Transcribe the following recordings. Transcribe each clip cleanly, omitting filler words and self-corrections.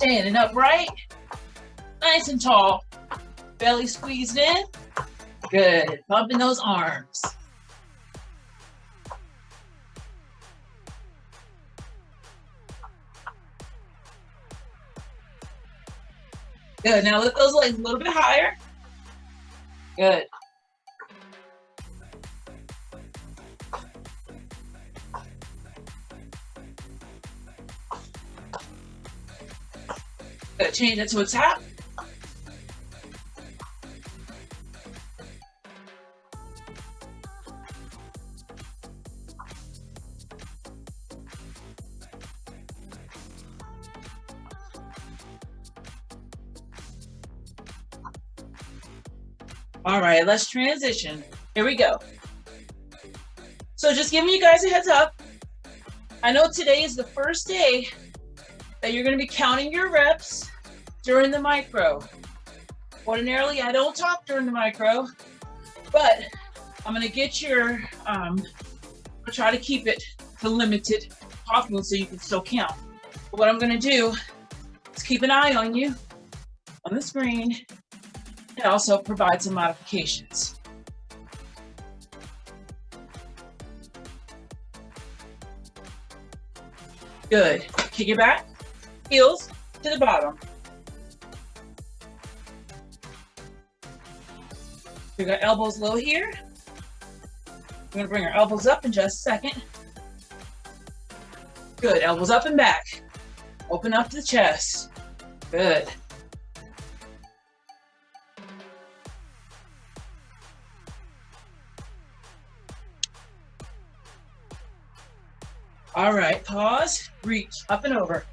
Standing upright, nice and tall. Belly squeezed in. Good. Pumping those arms. Good. Now lift those legs a little bit higher. Good. Good. Change it to a tap. All right, let's transition. Here we go. So just giving you guys a heads up. I know today is the first day that you're going to be counting your reps during the micro. Ordinarily, I don't talk during the micro, but I'm going to get your, I'll try to keep it to limited talking so you can still count. But what I'm going to do is keep an eye on you on the screen and also provide some modifications. Good. Kick it back, heels to the bottom. We got elbows low here. We're going to bring our elbows up in just a second. Good. Elbows up and back. Open up the chest. Good. All right, pause, reach, up and over.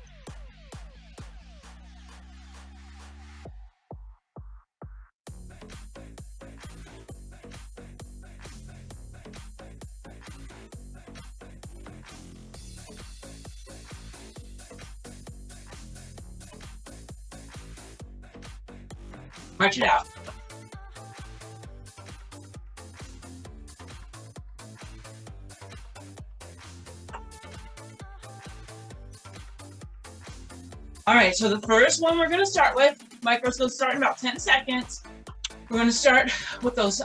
March it out. All right, so the first one we're going to start with, micro's going to start in about 10 seconds. We're going to start with those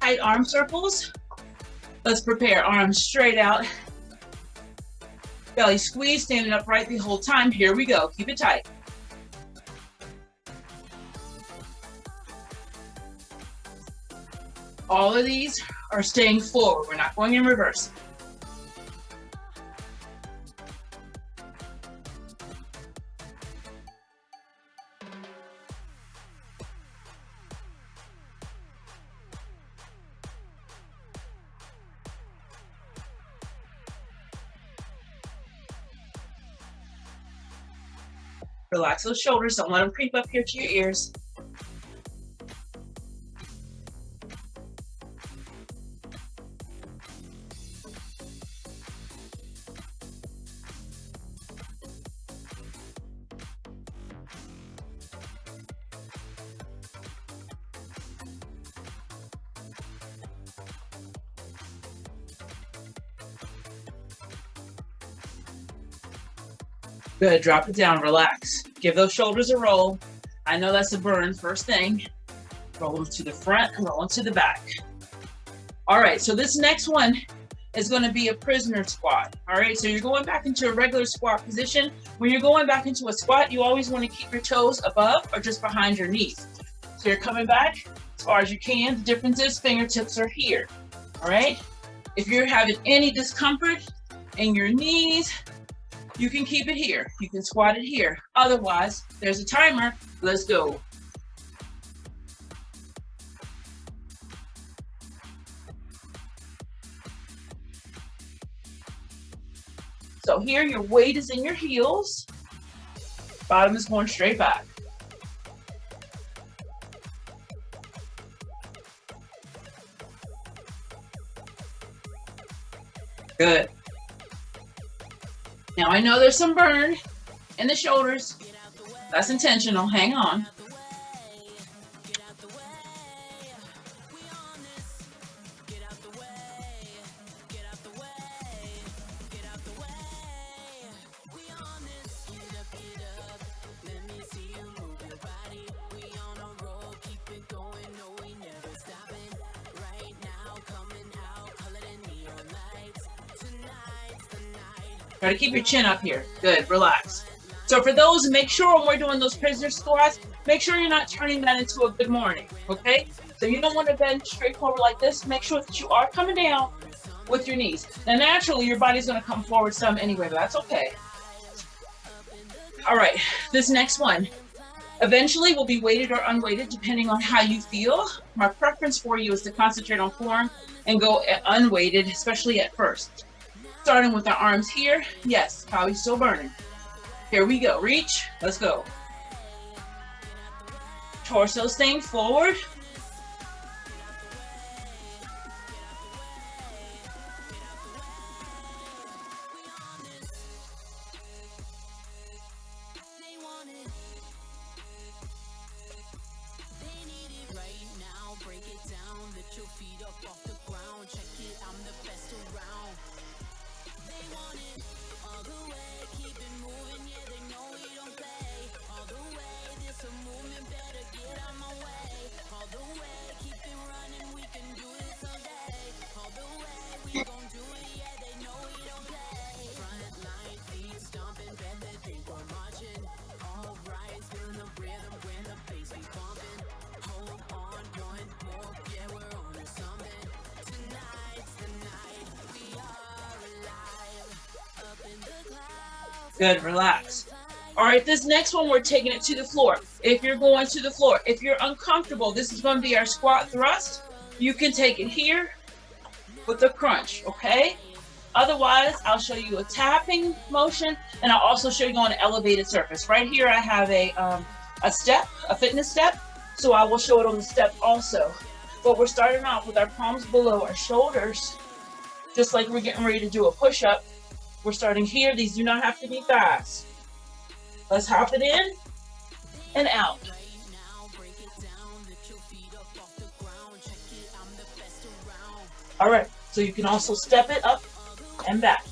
tight arm circles. Let's prepare. Arms straight out. Belly squeeze, standing upright the whole time. Here we go. Keep it tight. All of these are staying forward. We're not going in reverse. Relax those shoulders. Don't let them creep up here to your ears. Good, drop it down, relax. Give those shoulders a roll. I know that's a burn, first thing. Roll them to the front and roll them to the back. All right, so this next one is gonna be a prisoner squat. All right, so you're going back into a regular squat position. When you're going back into a squat, you always wanna keep your toes above or just behind your knees. So you're coming back as far as you can. The difference is fingertips are here, all right? If you're having any discomfort in your knees, you can keep it here. You can squat it here. Otherwise, there's a timer. Let's go. So here, your weight is in your heels. Bottom is going straight back. Good. Now I know there's some burn in the shoulders. That's intentional. Hang on. Try to keep your chin up here. Good, relax. So for those, make sure when we're doing those prisoner squats, make sure you're not turning that into a good morning, okay? So you don't want to bend straight forward like this. Make sure that you are coming down with your knees. Now naturally, your body's going to come forward some anyway, but that's okay. All right, this next one. Eventually will be weighted or unweighted depending on how you feel. My preference for you is to concentrate on form and go unweighted, especially at first. Starting with our arms here. Yes, probably still burning. Here we go, reach, let's go. Torso staying forward. Good, relax. All right, this next one, we're taking it to the floor. If you're going to the floor, if you're uncomfortable, this is going to be our squat thrust. You can take it here with the crunch, okay? Otherwise, I'll show you a tapping motion, and I'll also show you on an elevated surface. Right here, I have a step, a fitness step, so I will show it on the step also. But we're starting off with our palms below our shoulders, just like we're getting ready to do a push-up. We're starting here. These do not have to be fast. Let's hop it in and out. All right, so you can also step it up and back.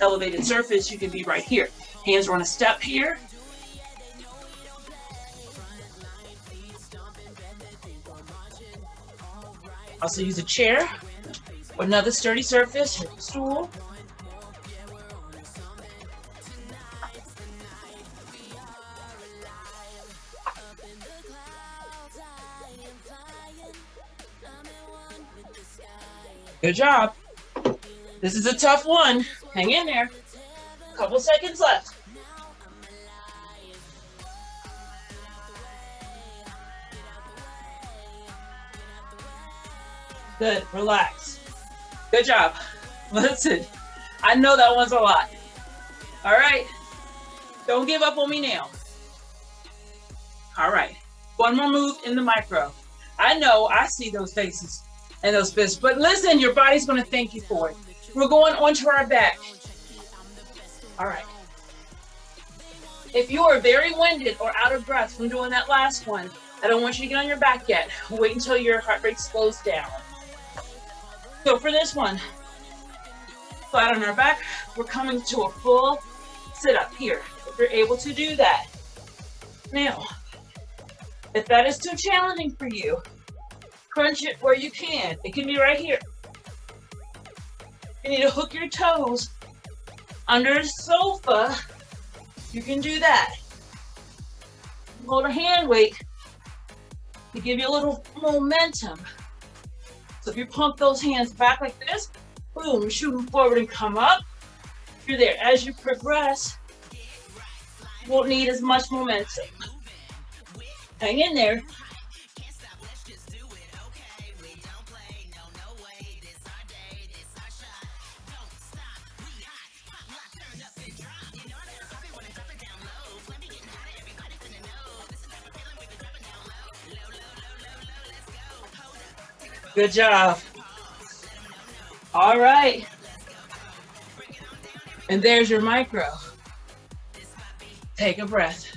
Elevated surface, you can be right here. Hands are on a step here. Also use a chair or another sturdy surface, stool. Good job. This is a tough one. Hang in there. A couple seconds left. Good, relax. Good job. Listen, I know that one's a lot. All right, don't give up on me now. All right, one more move in the micro. I know, I see those faces and those fists, but listen, your body's gonna thank you for it. We're going onto our back. All right. If you are very winded or out of breath from doing that last one, I don't want you to get on your back yet. Wait until your heart rate slows down. So for this one, flat on our back, we're coming to a full sit-up here, if you're able to do that. Now, if that is too challenging for you, crunch it where you can. It can be right here. You need to hook your toes under the sofa. You can do that. Hold a hand weight to give you a little momentum. So if you pump those hands back like this, boom, you're shooting forward and come up. You're there. As you progress, you won't need as much momentum. Hang in there. Good job. All right. And there's your micro. Take a breath.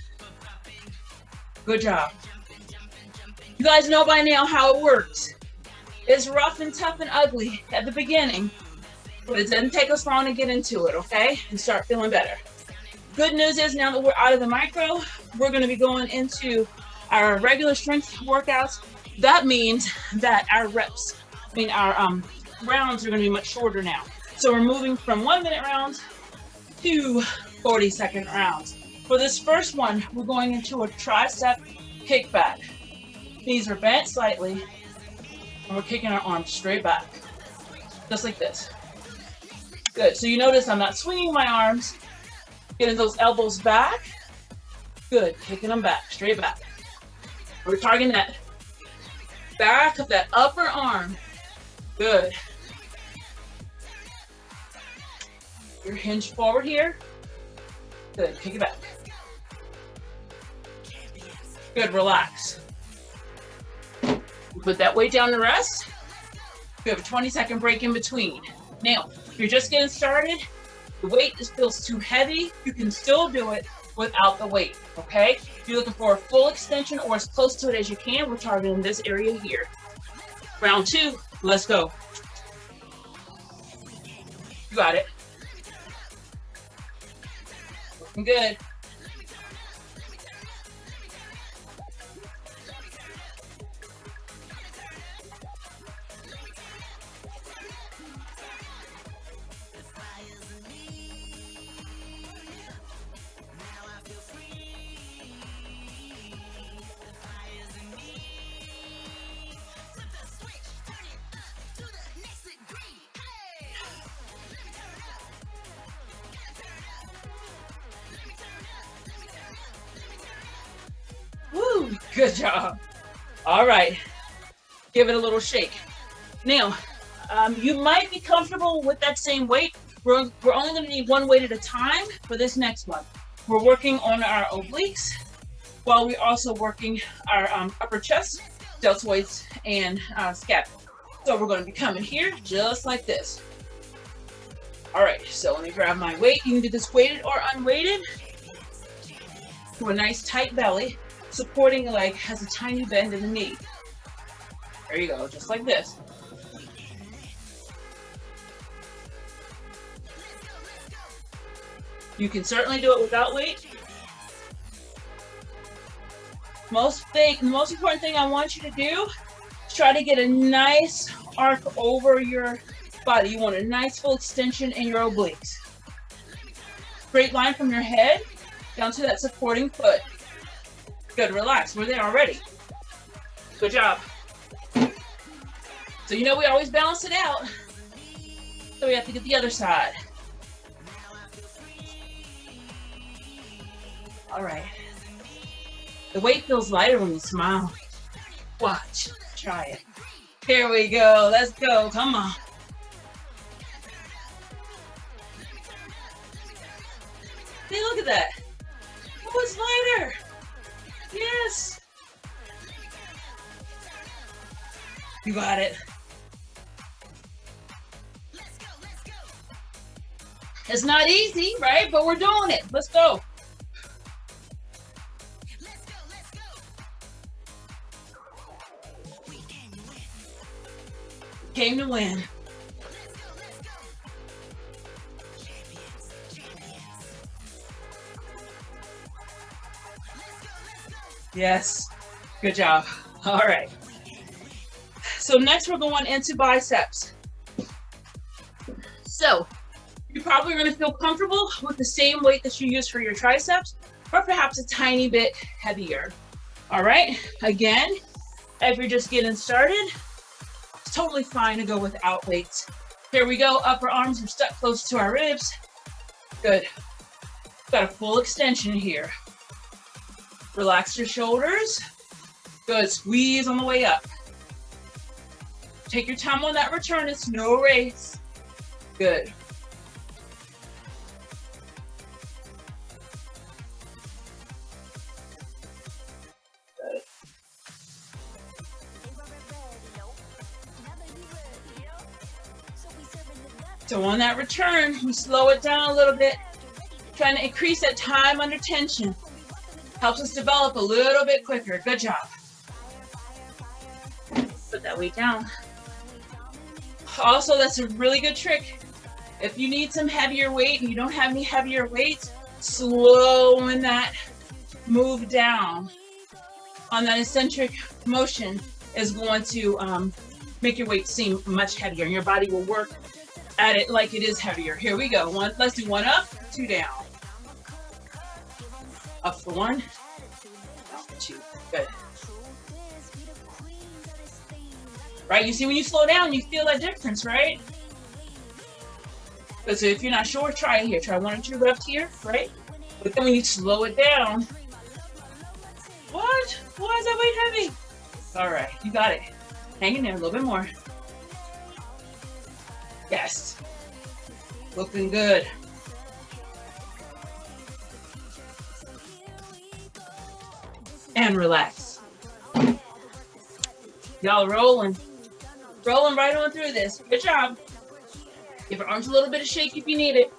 Good job. You guys know by now how it works. It's rough and tough and ugly at the beginning, but it doesn't take us long to get into it, okay? And start feeling better. Good news is now that we're out of the micro, we're going to be going into our regular strength workouts. that means that our rounds are going to be much shorter now. So we're moving from 1 minute rounds to 40-second rounds. For this first one, we're going into a tricep kickback. Knees are bent slightly, and we're kicking our arms straight back, just like this. Good, so you notice I'm not swinging my arms, getting those elbows back. Good, kicking them back, straight back. We're targeting that back of that upper arm. Good. You're hinged forward here. Good, kick it back. Good, relax. Put that weight down to rest. We have a 20-second break in between. Now, if you're just getting started, the weight feels too heavy, you can still do it without the weight, okay? If you're looking for a full extension or as close to it as you can, we're targeting this area here. Round 2, let's go. You got it. Looking good. Woo, good job. All right, give it a little shake. Now, you might be comfortable with that same weight. We're only going to need one weight at a time for this next one. We're working on our obliques while we're also working our upper chest, deltoids, and scap. So we're going to be coming here just like this. All right, so let me grab my weight. You can do this weighted or unweighted. To a nice tight belly. Supporting leg has a tiny bend in the knee. There you go, just like this. You can certainly do it without weight. The most important thing I want you to do is try to get a nice arc over your body. You want a nice full extension in your obliques. Straight line from your head down to that supporting foot. Good, relax, we're there already. Good job. So you know we always balance it out. So we have to get the other side. All right. The weight feels lighter when you smile. Watch, try it. Here we go, let's go, come on. Hey, look at that. Oh, it's lighter. Yes. You got it. It's not easy, right? But we're doing it. Let's go. Came to win. Yes, good job. All right. So next we're going into biceps. So you're probably going to feel comfortable with the same weight that you use for your triceps, or perhaps a tiny bit heavier. All right. Again, if you're just getting started, it's totally fine to go without weights. Here we go. Upper arms are stuck close to our ribs. Good. Got a full extension here. Relax your shoulders. Good, squeeze on the way up. Take your time on that return, it's no race. Good. Good. So on that return, we slow it down a little bit, trying to increase that time under tension. Helps us develop a little bit quicker. Good job. Put that weight down. Also, that's a really good trick. If you need some heavier weight and you don't have any heavier weights, slowing that move down on that eccentric motion is going to make your weight seem much heavier, and your body will work at it like it is heavier. Here we go. Let's do 1 up, 2 down. Up for 1, down for 2. Good. Right, you see when you slow down, you feel that difference, right? So if you're not sure, try it here. Try 1 or 2 reps here, right? But then when you slow it down, what? Why is that weight heavy? All right, you got it. Hang in there a little bit more. Yes. Looking good. And relax. Y'all rolling. Rolling right on through this. Good job. Give your arms a little bit of shake if you need it.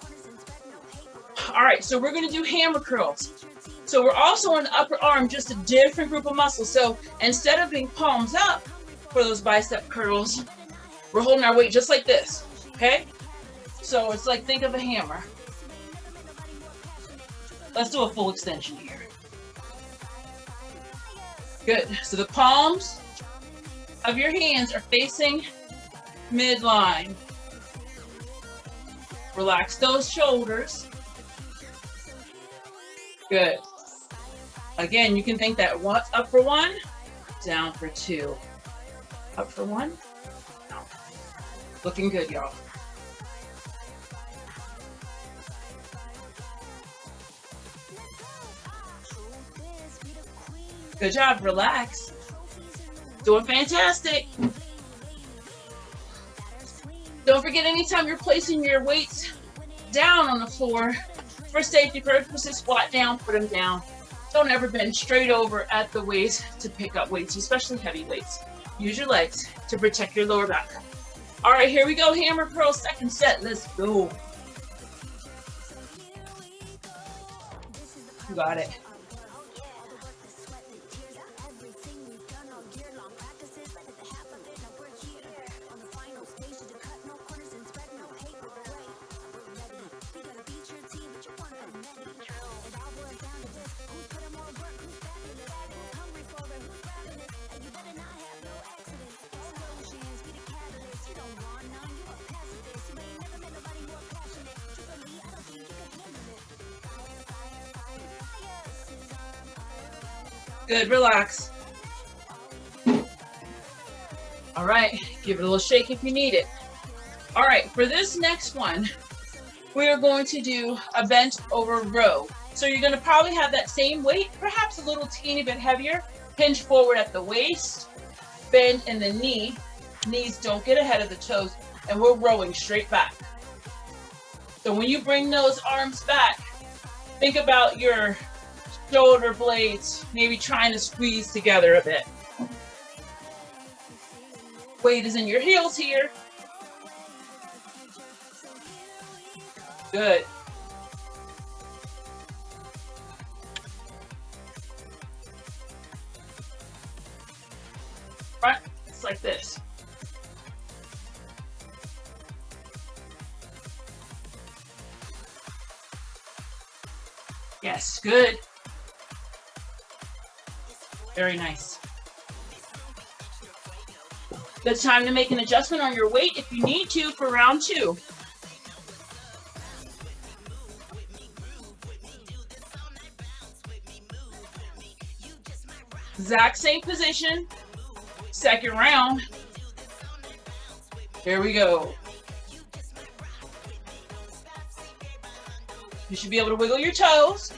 All right, so we're going to do hammer curls. So we're also on the upper arm, just a different group of muscles. So instead of being palms up for those bicep curls, we're holding our weight just like this, okay? So it's like, think of a hammer. Let's do a full extension here. Good. So the palms of your hands are facing midline. Relax those shoulders. Good. Again, you can think that up for 1, down for 2. Up for 1, down. Looking good, y'all. Good job, relax. Doing fantastic. Don't forget, anytime you're placing your weights down on the floor, for safety purposes, squat down, put them down. Don't ever bend straight over at the waist to pick up weights, especially heavy weights. Use your legs to protect your lower back. All right, here we go, hammer curl, second set, let's go. You got it. Good, relax. All right, give it a little shake if you need it. All right, for this next one, we are going to do a bent over row. So you're gonna probably have that same weight, perhaps a little teeny bit heavier. Hinge forward at the waist, bend in the knee. Knees don't get ahead of the toes, and we're rowing straight back. So when you bring those arms back, think about your shoulder blades, maybe trying to squeeze together a bit. Weight is in your heels here. Good. Front, it's like this. Yes, good. Very nice. Good time to make an adjustment on your weight if you need to for round 2. Exact same position. Second round. Here we go. You should be able to wiggle your toes.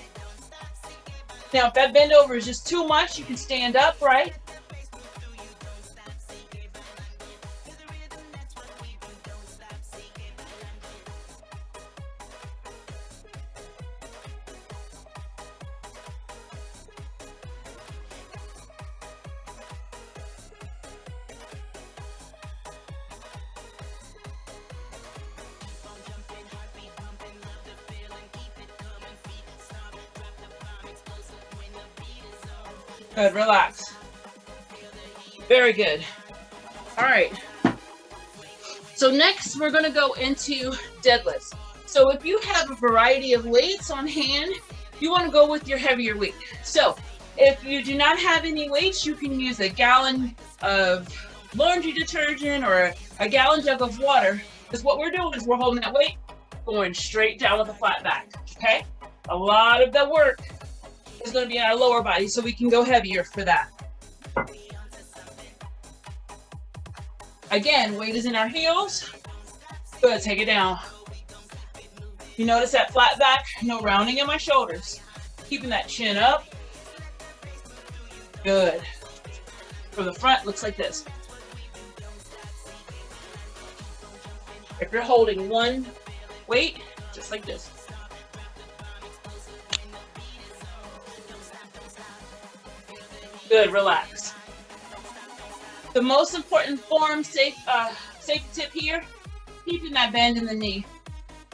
Now, if that bend over is just too much, you can stand up, right? Good, relax. Very good. All right. So next we're gonna go into deadlifts. So if you have a variety of weights on hand, you wanna go with your heavier weight. So If you do not have any weights, you can use a gallon of laundry detergent or a gallon jug of water. Because what we're doing is we're holding that weight, going straight down with a flat back, okay? A lot of the work is going to be in our lower body, so we can go heavier for that. Again, weight is in our heels. Good, take it down. You notice that flat back, no rounding in my shoulders. Keeping that chin up. Good. From the front, looks like this. If you're holding one weight, just like this. Good, relax. The most important safety tip here, keeping that bend in the knee.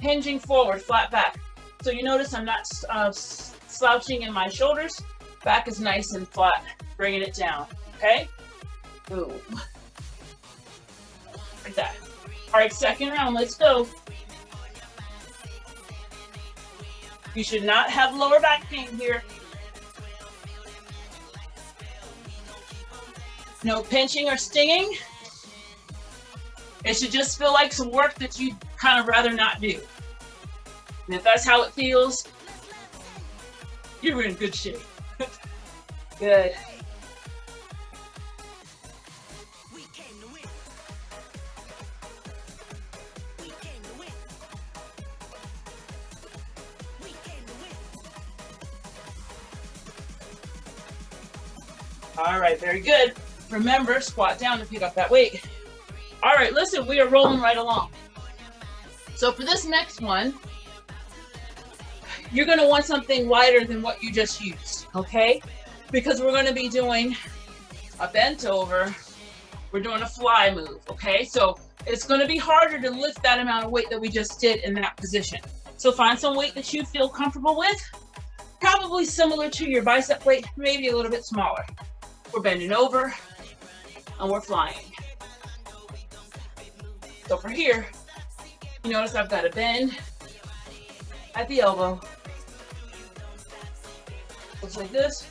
Hinging forward, flat back. So you notice I'm not slouching in my shoulders. Back is nice and flat. Bringing it down, okay? Boom. Like that. All right, second round, let's go. You should not have lower back pain here. No pinching or stinging. It should just feel like some work that you'd kind of rather not do. And if that's how it feels, you're in good shape. Good. All right, very good. Remember, squat down to pick up that weight. All right, listen, we are rolling right along. So for this next one, you're gonna want something lighter than what you just used, okay? Because we're gonna be doing a bent over, we're doing a fly move, okay? So it's gonna be harder to lift that amount of weight that we just did in that position. So find some weight that you feel comfortable with, probably similar to your bicep weight, maybe a little bit smaller. We're bending over and we're flying. So for here, you notice I've got a bend at the elbow. Looks like this.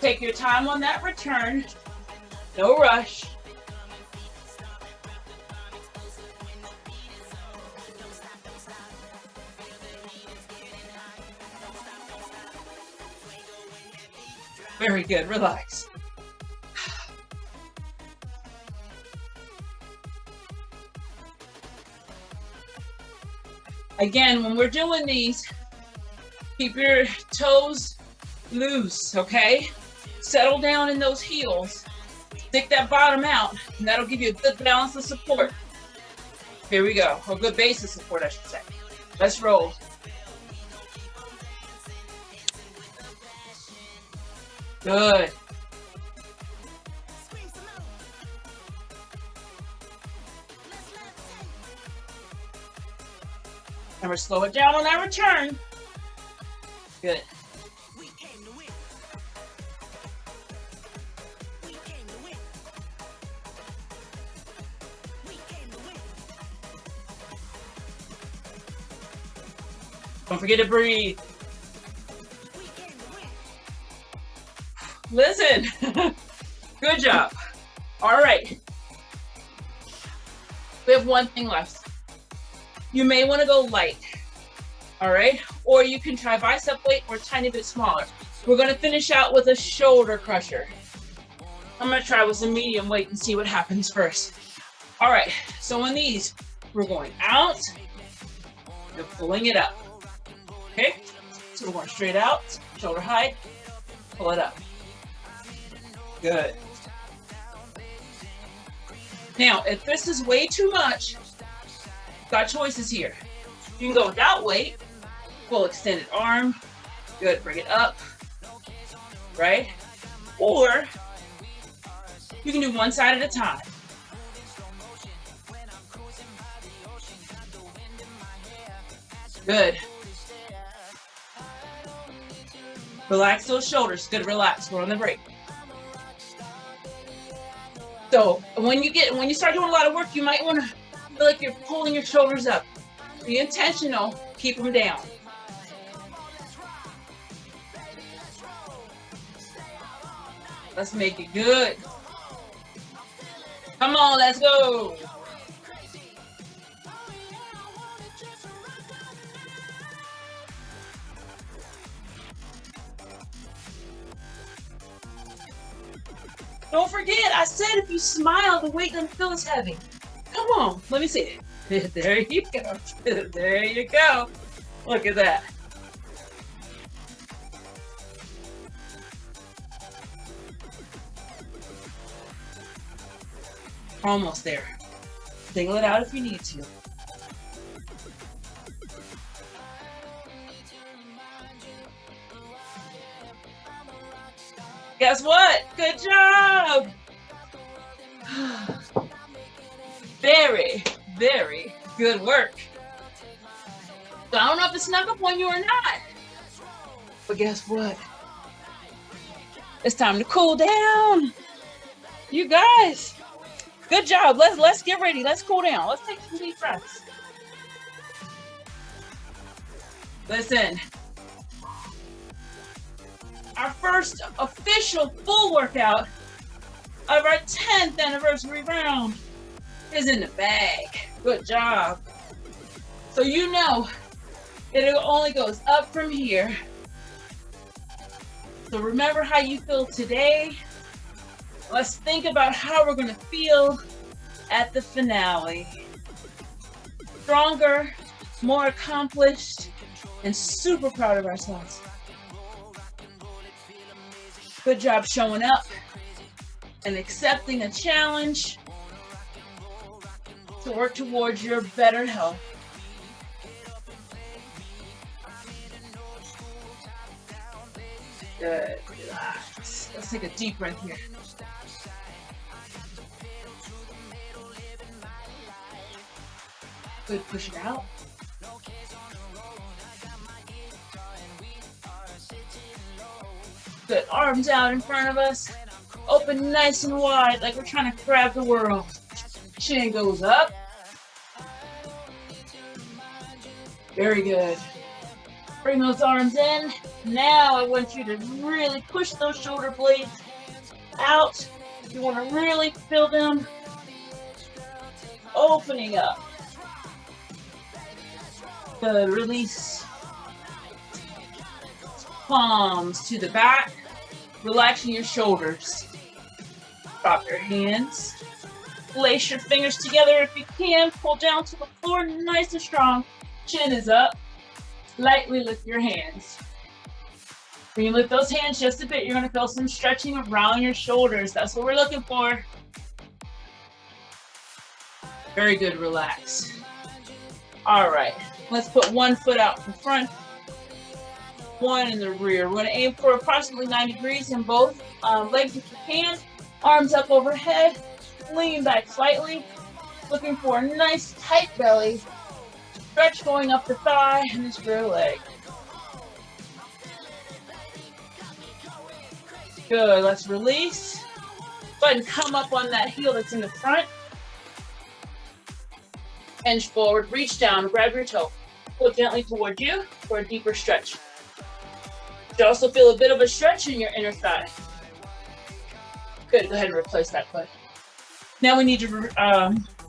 Take your time on that return. No rush. Very good, relax. Again, when we're doing these, keep your toes loose, okay? Settle down in those heels. Stick that bottom out, and that'll give you a good balance of support. Here we go, or good base of support, I should say. Let's roll. Good. Remember, slow it down on that return. Good. Don't forget to breathe. Listen. Good job. All right. We have one thing left. You may want to go light. All right. Or you can try bicep weight or a tiny bit smaller. We're going to finish out with a shoulder crusher. I'm going to try with some medium weight and see what happens first. All right. So on these, we're going out and pulling it up. Okay. So we're going straight out, shoulder height, pull it up. Good. Now, if this is way too much, got choices here. You can go without weight, full extended arm. Good, bring it up, right? Or you can do one side at a time. Good. Relax those shoulders. Good, relax. We're on the break. So when you start doing a lot of work, you might want to feel like you're pulling your shoulders up. Be intentional. Keep them down. Let's make it good. Come on, let's go. Don't forget, I said if you smile, the weight doesn't feel as heavy. Come on, let me see it. There you go. There you go. Look at that. Almost there. Single it out if you need to. Guess what? Good job! Very, very good work. So I don't know if it snuck up on you or not. But guess what? It's time to cool down. You guys, good job. Let's get ready. Let's cool down. Let's take some deep breaths. Listen. Our first official full workout of our 10th anniversary round is in the bag. Good job. So you know it only goes up from here. So remember how you feel today. Let's think about how we're going to feel at the finale. Stronger, more accomplished, and super proud of ourselves. Good job showing up and accepting a challenge to work towards your better health. Good. Relax. Let's take a deep breath here. Good. Push it out. Good. Arms out in front of us. Open nice and wide like we're trying to grab the world. Chin goes up. Very good. Bring those arms in. Now I want you to really push those shoulder blades out. You want to really feel them opening up. Good. Release. Palms to the back. Relaxing your shoulders. Drop your hands. Lace your fingers together if you can. Pull down to the floor nice and strong. Chin is up. Lightly lift your hands. When you lift those hands just a bit, you're going to feel some stretching around your shoulders. That's what we're looking for. Very good. Relax. All right. Let's put one foot out in front, one in the rear. We're going to aim for approximately 90 degrees in both legs if you can. Arms up overhead. Lean back slightly. Looking for a nice tight belly. Stretch going up the thigh and this rear leg. Good. Let's release. Go ahead and come up on that heel that's in the front. Hinge forward. Reach down. Grab your toe. Pull gently towards you for a deeper stretch. You also feel a bit of a stretch in your inner thigh. Good. Go ahead and replace that foot. Now we need to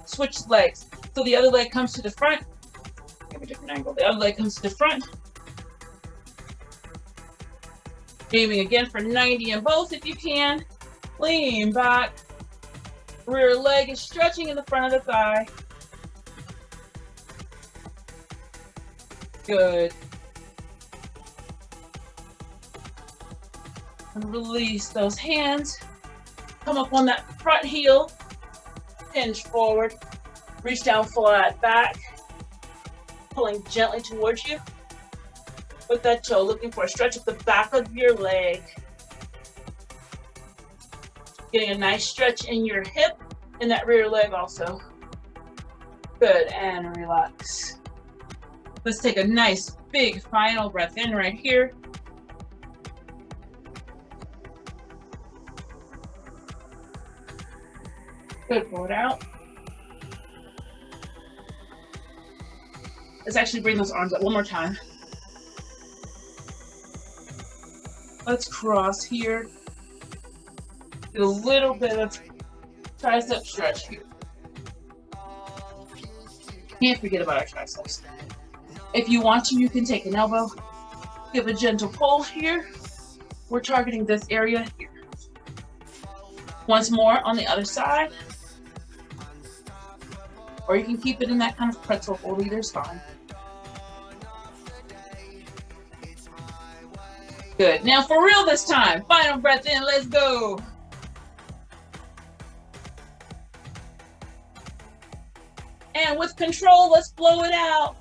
switch legs. So the other leg comes to the front. Give a different angle. The other leg comes to the front. Aiming again for 90 in both if you can. Lean back. Rear leg is stretching in the front of the thigh. Good. And release those hands. Come up on that front heel. Hinge forward. Reach down flat back. Pulling gently towards you. With that toe, looking for a stretch at the back of your leg. Getting a nice stretch in your hip and that rear leg also. Good, and relax. Let's take a nice big final breath in right here. Good, pull it out. Let's actually bring those arms up one more time. Let's cross here. get a little bit of tricep stretch here. Can't forget about our triceps. If you want to, you can take an elbow, give a gentle pull here. We're targeting this area here. Once more on the other side. Or you can keep it in that kind of pretzel hold, either's fine. Good. Now for real this time. Final breath in. Let's go. And with control, let's blow it out.